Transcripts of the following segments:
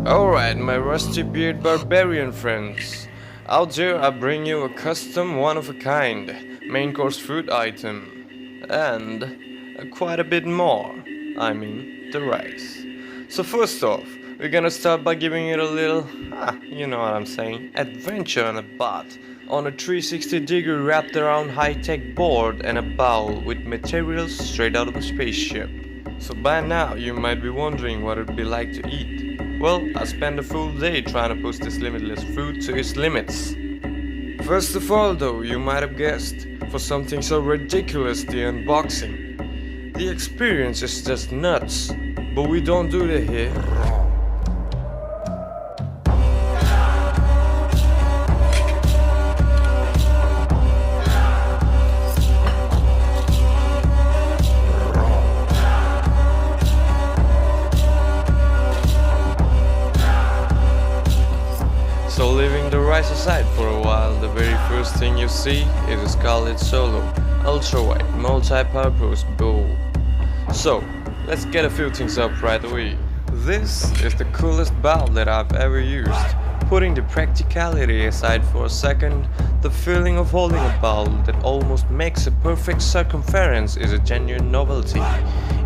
Alright, my rusty beard barbarian friends. Out there I bring you a custom one-of-a-kind main course food item. And quite a bit more. I mean, the rice. So first off, we're gonna start by giving it a little, you know what I'm saying, adventure on a bath. On a 360-degree wrapped around high-tech board and a bowl with materials straight out of a spaceship. So by now you might be wondering what it'd be like to eat. Well, I spent a full day trying to push this limitless food to its limits. First of all though, you might have guessed, for something so ridiculous, the unboxing. The experience is just nuts, but we don't do that here. So leaving the rice aside for a while, the very first thing you see is a Scarlet Solo ultra-wide multi-purpose bowl. So let's get a few things up right away. This is the coolest bowl that I've ever used. Putting the practicality aside for a second, the feeling of holding a bowl that almost makes a perfect circumference is a genuine novelty.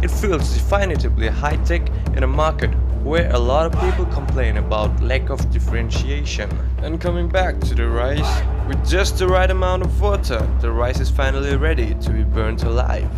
It feels definitively high-tech in a market where a lot of people complain about lack of differentiation. And coming back to the rice, with just the right amount of water, the rice is finally ready to be burnt alive.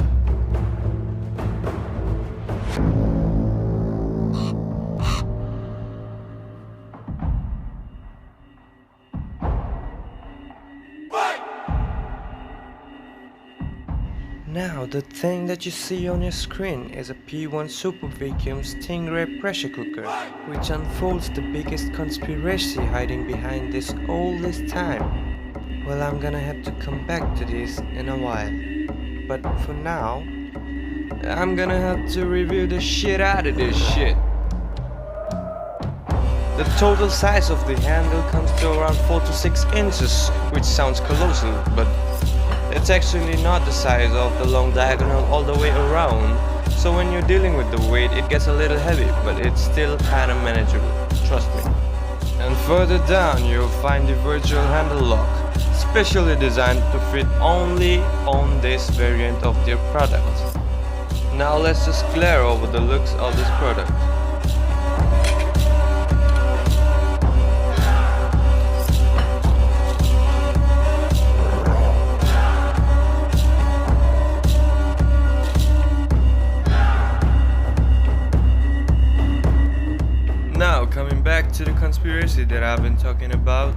Now the thing that you see on your screen is a P1 Super Vacuum Stingray pressure cooker, which unfolds the biggest conspiracy hiding behind this all this time. Well, I'm gonna have to come back to this in a while, but for now, I'm gonna have to review the shit out of this shit. The total size of the handle comes to around 4 to 6 inches, which sounds colossal, but it's actually not the size of the long diagonal all the way around, so when you're dealing with the weight it gets a little heavy, but it's still kinda manageable, trust me. And further down you'll find the virtual handle lock, specially designed to fit only on this variant of their product. Now let's just glare over the looks of this product. Now, coming back to the conspiracy that I've been talking about,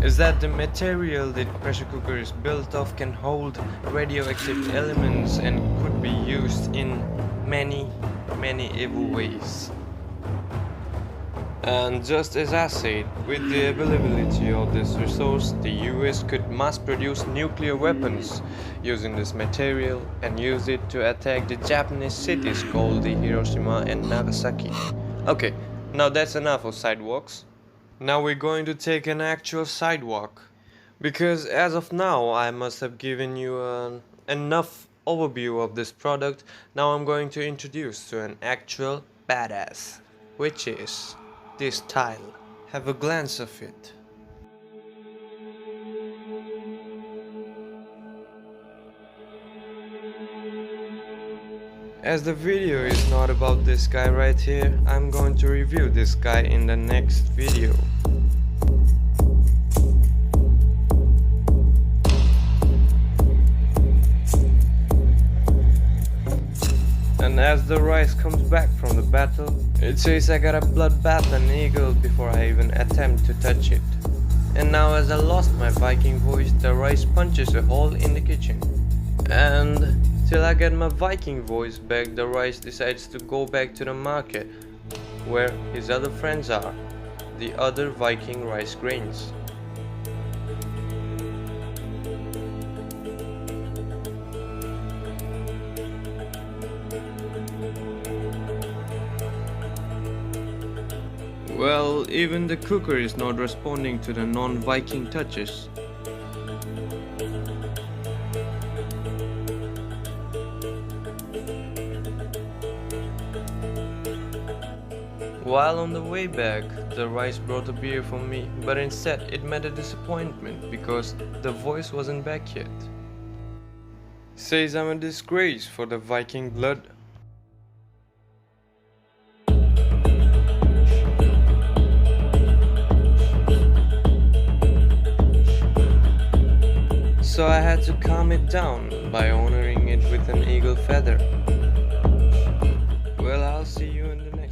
is that the material that pressure cooker is built of can hold radioactive elements and could be used in many evil ways. And just as I said, with the availability of this resource, the US could mass produce nuclear weapons using this material and use it to attack the Japanese cities called the Hiroshima and Nagasaki. Okay. Now that's enough of sidewalks. Now we're going to take an actual sidewalk. Because as of now I must have given you enough overview of this product. Now I'm going to introduce to an actual badass, which is this tile. Have a glance of it. As the video is not about this guy right here, I'm going to review this guy in the next video. And as the rice comes back from the battle, it says I got a bloodbath and eagle before I even attempt to touch it. And now as I lost my Viking voice, the rice punches a hole in the kitchen. And till I get my Viking voice back, the rice decides to go back to the market where his other friends are, the other Viking rice grains. Well, even the cooker is not responding to the non-Viking touches. While on the way back, the rice brought a beer for me, but instead it met a disappointment because the voice wasn't back yet. Says I'm a disgrace for the Viking blood. So I had to calm it down by honoring it with an eagle feather. Well, I'll see you in the next.